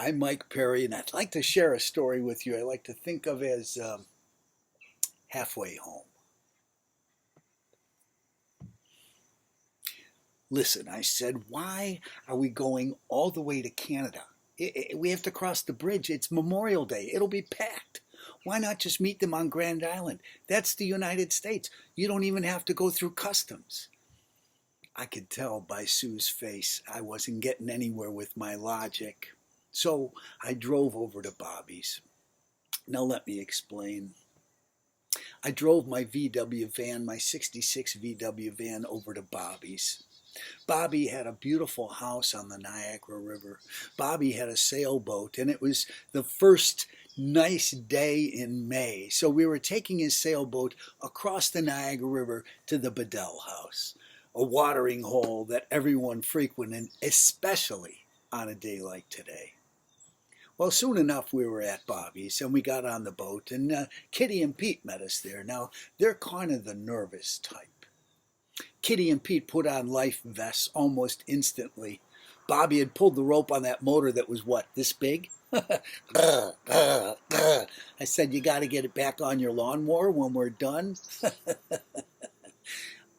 I'm Mike Perry, and I'd like to share a story with you I like to think of as halfway home. Listen, I said, why are we going all the way to Canada? We have to cross the bridge. It's Memorial Day. It'll be packed. Why not just meet them on Grand Island? That's the United States. You don't even have to go through customs. I could tell by Sue's face I wasn't getting anywhere with my logic. So I drove over to Bobby's. Now let me explain. I drove my VW van, my 66 VW van, over to Bobby's. Bobby had a beautiful house on the Niagara River. Bobby had a sailboat, and it was the first nice day in May. So we were taking his sailboat across the Niagara River to the Bedell House, a watering hole that everyone frequented, especially on a day like today. Well, soon enough we were at Bobby's and we got on the boat, and Kitty and Pete met us there. Now, they're kind of the nervous type. Kitty and Pete put on life vests almost instantly. Bobby had pulled the rope on that motor that was, what, this big? I said, you got to get it back on your lawnmower when we're done.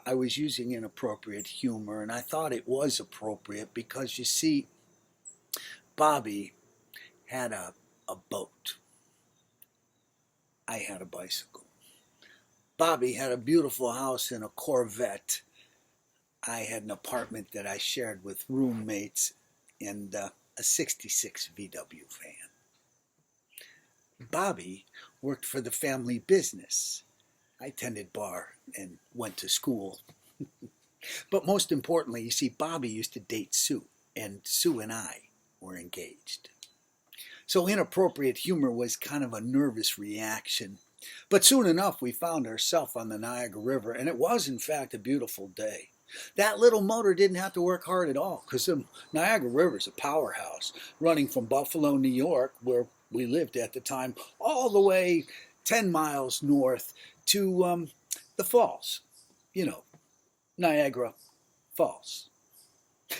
I was using inappropriate humor, and I thought it was appropriate because, you see, Bobby had a boat. I had a bicycle. Bobby had a beautiful house and a Corvette. I had an apartment that I shared with roommates and a 66 VW van. Bobby worked for the family business. I tended bar and went to school. But most importantly, you see, Bobby used to date Sue, and Sue and I were engaged. So inappropriate humor was kind of a nervous reaction. But soon enough, we found ourselves on the Niagara River, and it was, in fact, a beautiful day. That little motor didn't have to work hard at all, because the Niagara River is a powerhouse, running from Buffalo, New York, where we lived at the time, all the way 10 miles north to the falls. You know, Niagara Falls.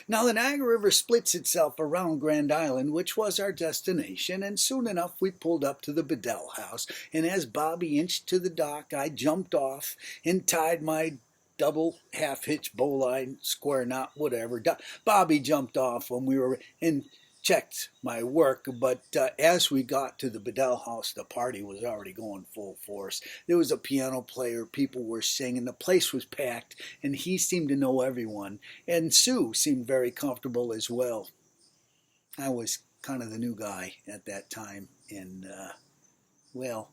Now, the Niagara River splits itself around Grand Island, which was our destination, and soon enough we pulled up to the Bedell House, and as Bobby inched to the dock, I jumped off and tied my double half-hitch bowline, square knot, whatever. Bobby jumped off when we were in, checked my work, but as we got to the Bedell House, the party was already going full force. There was a piano player, people were singing, the place was packed, and he seemed to know everyone, and Sue seemed very comfortable as well. I was kind of the new guy at that time, and well,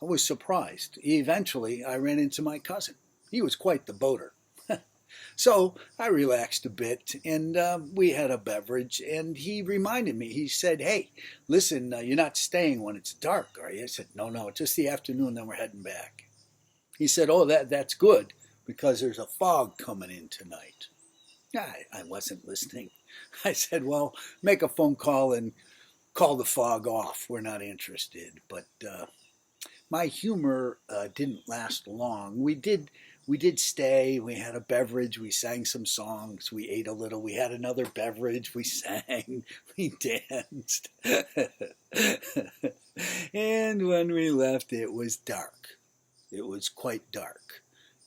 I was surprised. Eventually, I ran into my cousin. He was quite the boater. So I relaxed a bit, and we had a beverage, and he reminded me, he said, hey, listen, you're not staying when it's dark, are you? I said, no, it's just the afternoon, then we're heading back. He said, oh, that's good, because there's a fog coming in tonight. I wasn't listening. I said, well, make a phone call and call the fog off. We're not interested. But my humor didn't last long. We did stay, we had a beverage, we sang some songs, we ate a little, we had another beverage, we sang, we danced. And when we left, it was dark. It was quite dark.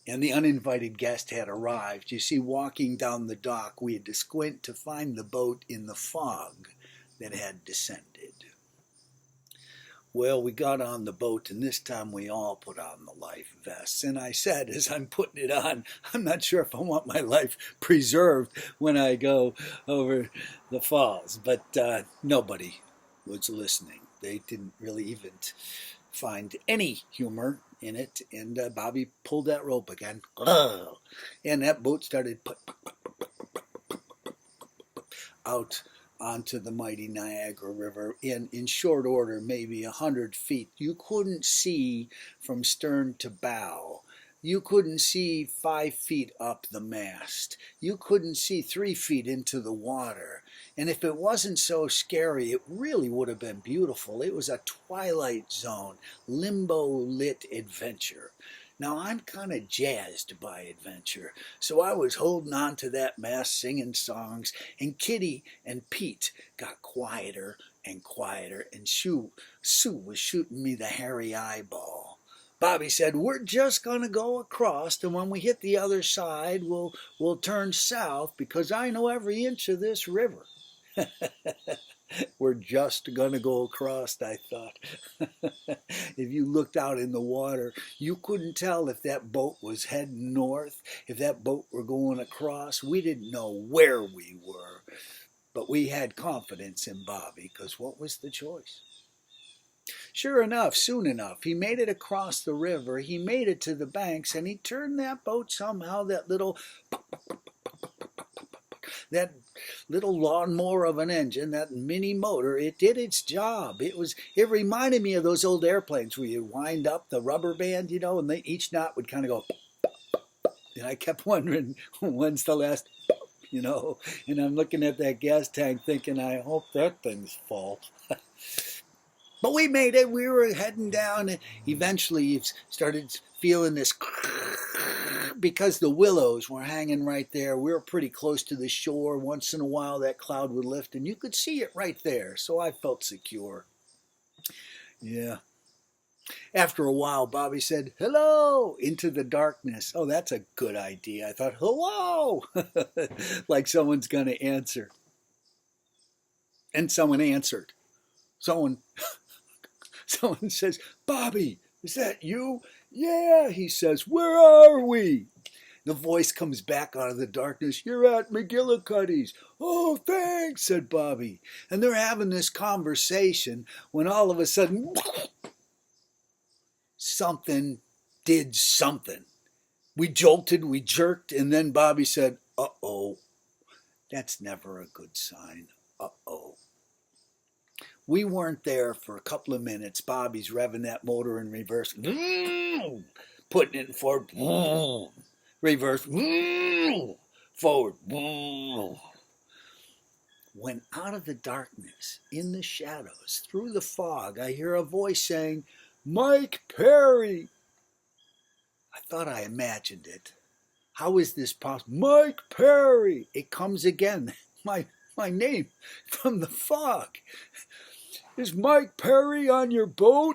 And the uninvited guest had arrived. You see, walking down the dock, we had to squint to find the boat in the fog that had descended. Well, we got on the boat, and this time we all put on the life vests. And I said, as I'm putting it on, I'm not sure if I want my life preserved when I go over the falls. But nobody was listening. They didn't really even find any humor in it. And Bobby pulled that rope again. And that boat started out onto the mighty Niagara River in short order, maybe 100 feet. You couldn't see from stern to bow. You couldn't see 5 feet up the mast. You couldn't see 3 feet into the water. And if it wasn't so scary, it really would have been beautiful. It was a Twilight Zone, limbo-lit adventure. Now I'm kind of jazzed by adventure, so I was holding on to that mast singing songs, and Kitty and Pete got quieter and quieter, and Sue was shooting me the hairy eyeball. Bobby said, "We're just going to go across, and when we hit the other side, we'll turn south because I know every inch of this river." We're just going to go across, I thought. If you looked out in the water, you couldn't tell if that boat was heading north, if that boat were going across. We didn't know where we were, but we had confidence in Bobby, because what was the choice? Sure enough, soon enough, he made it across the river. He made it to the banks, and he turned that boat somehow, that little lawnmower of an engine, that mini motor, it did its job. It reminded me of those old airplanes where you wind up the rubber band, and each knot would kind of go, and I kept wondering, when's the last, and I'm looking at that gas tank thinking, I hope that thing's full. But we made it. We were heading down, and eventually you started feeling this, because the willows were hanging right there. We were pretty close to the shore. Once in a while that cloud would lift and you could see it right there, so I felt secure. Yeah. After a while, Bobby said, "Hello," into the darkness. Oh, that's a good idea. I thought, hello, like someone's going to answer. And someone answered. Someone says, "Bobby, is that you?" "Yeah," he says. "Where are we?" The voice comes back out of the darkness. "You're at McGillicuddy's." "Oh, thanks," said Bobby. And they're having this conversation when all of a sudden, something did something. We jolted, we jerked, and then Bobby said, "Uh-oh." That's never a good sign. Uh-oh. We weren't there for a couple of minutes. Bobby's revving that motor in reverse, putting it in forward, reverse, forward. When out of the darkness, in the shadows, through the fog, I hear a voice saying, "Mike Perry." I thought I imagined it. How is this possible? "Mike Perry." It comes again. My name from the fog. "Is Mike Perry on your boat?"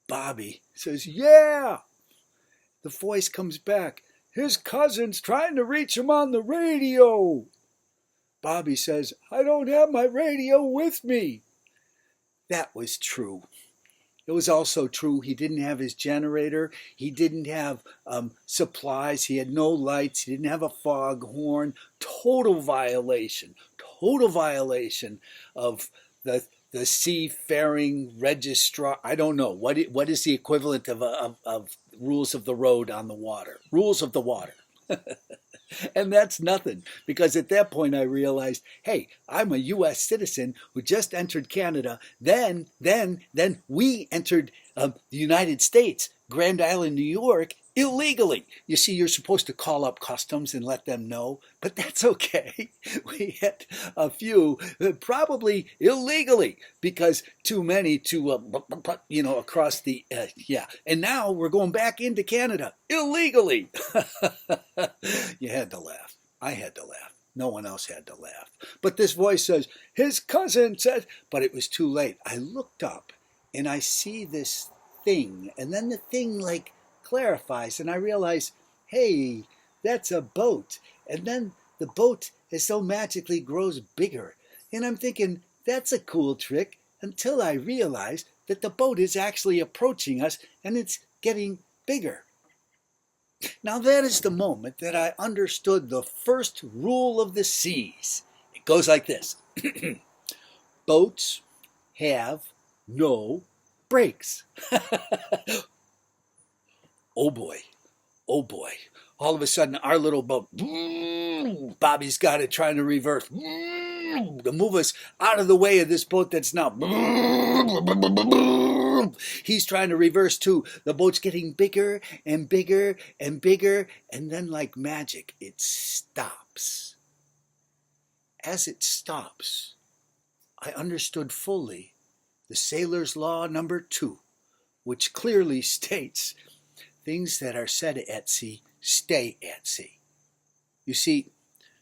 Bobby says, "Yeah." The voice comes back. "His cousin's trying to reach him on the radio." Bobby says, "I don't have my radio with me." That was true. It was also true he didn't have his generator. He didn't have supplies. He had no lights. He didn't have a foghorn. Total violation of the seafaring registrar. I don't know. What is the equivalent of rules of the road on the water? Rules of the water. And that's nothing, because at that point I realized, hey, I'm a U.S. citizen who just entered Canada. Then we entered the United States, Grand Island, New York, illegally. You see, you're supposed to call up customs and let them know, but that's okay. We had a few, probably illegally, because too many to, across the, And now we're going back into Canada illegally. You had to laugh. I had to laugh. No one else had to laugh. But this voice says, "His cousin said," but it was too late. I looked up and I see this thing, and then the thing clarifies, and I realize, hey, that's a boat. And then the boat as though magically grows bigger. And I'm thinking, that's a cool trick, until I realize that the boat is actually approaching us and it's getting bigger. Now that is the moment that I understood the first rule of the seas. It goes like this. Boats have no brakes. Oh boy. All of a sudden, our little boat, Bobby's got it trying to reverse, to move us out of the way of this boat that's now, he's trying to reverse too. The boat's getting bigger and bigger and bigger, and then like magic, it stops. As it stops, I understood fully the sailor's law number 2, which clearly states things that are said at sea stay at sea. You see,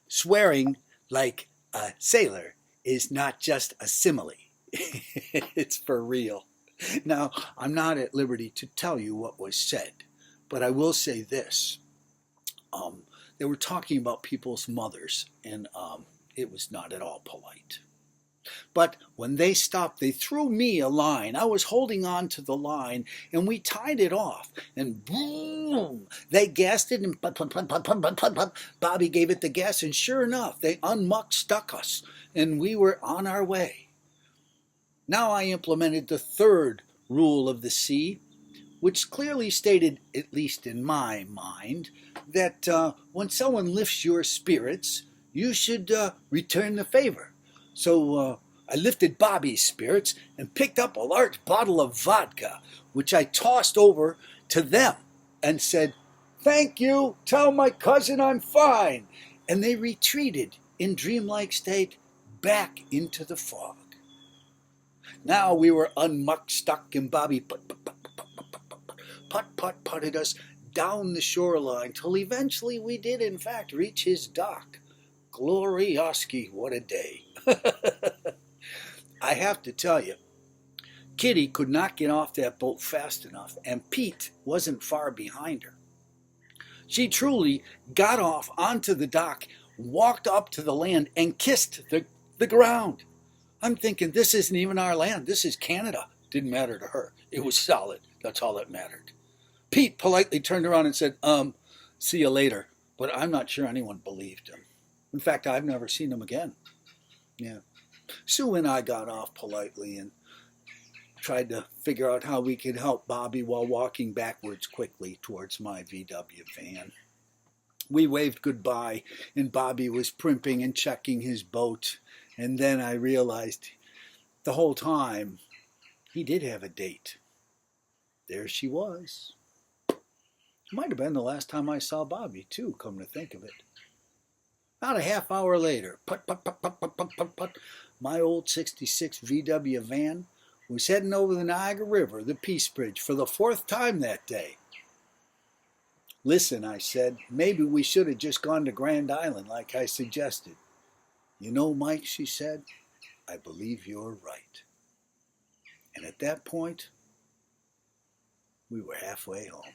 swearing like a sailor is not just a simile. It's for real. Now, I'm not at liberty to tell you what was said, but I will say this. They were talking about people's mothers, and it was not at all polite. But when they stopped, they threw me a line. I was holding on to the line, and we tied it off. And boom! They gassed it, and Bobby gave it the gas, and sure enough, they stuck us, and we were on our way. Now I implemented the third rule of the sea, which clearly stated, at least in my mind, that when someone lifts your spirits, you should return the favor. So I lifted Bobby's spirits and picked up a large bottle of vodka, which I tossed over to them and said, "Thank you, tell my cousin I'm fine." And they retreated in dreamlike state back into the fog. Now we were unstuck, and Bobby putted us down the shoreline till eventually we did in fact reach his dock. Glorioski, what a day. I have to tell you, Kitty could not get off that boat fast enough, and Pete wasn't far behind her. She truly got off onto the dock, walked up to the land, and kissed the ground. I'm thinking, this isn't even our land. This is Canada. Didn't matter to her. It was solid. That's all that mattered. Pete politely turned around and said, see you later. But I'm not sure anyone believed him. In fact, I've never seen him again. Yeah. Sue and I got off politely and tried to figure out how we could help Bobby while walking backwards quickly towards my VW van. We waved goodbye, and Bobby was primping and checking his boat. And then I realized the whole time he did have a date. There she was. It might have been the last time I saw Bobby, too, come to think of it. About a half hour later, put, my old 66 VW van was heading over the Niagara River, the Peace Bridge, for the 4th time that day. Listen, I said, maybe we should have just gone to Grand Island like I suggested. You know, Mike, she said, I believe you're right. And at that point, we were halfway home.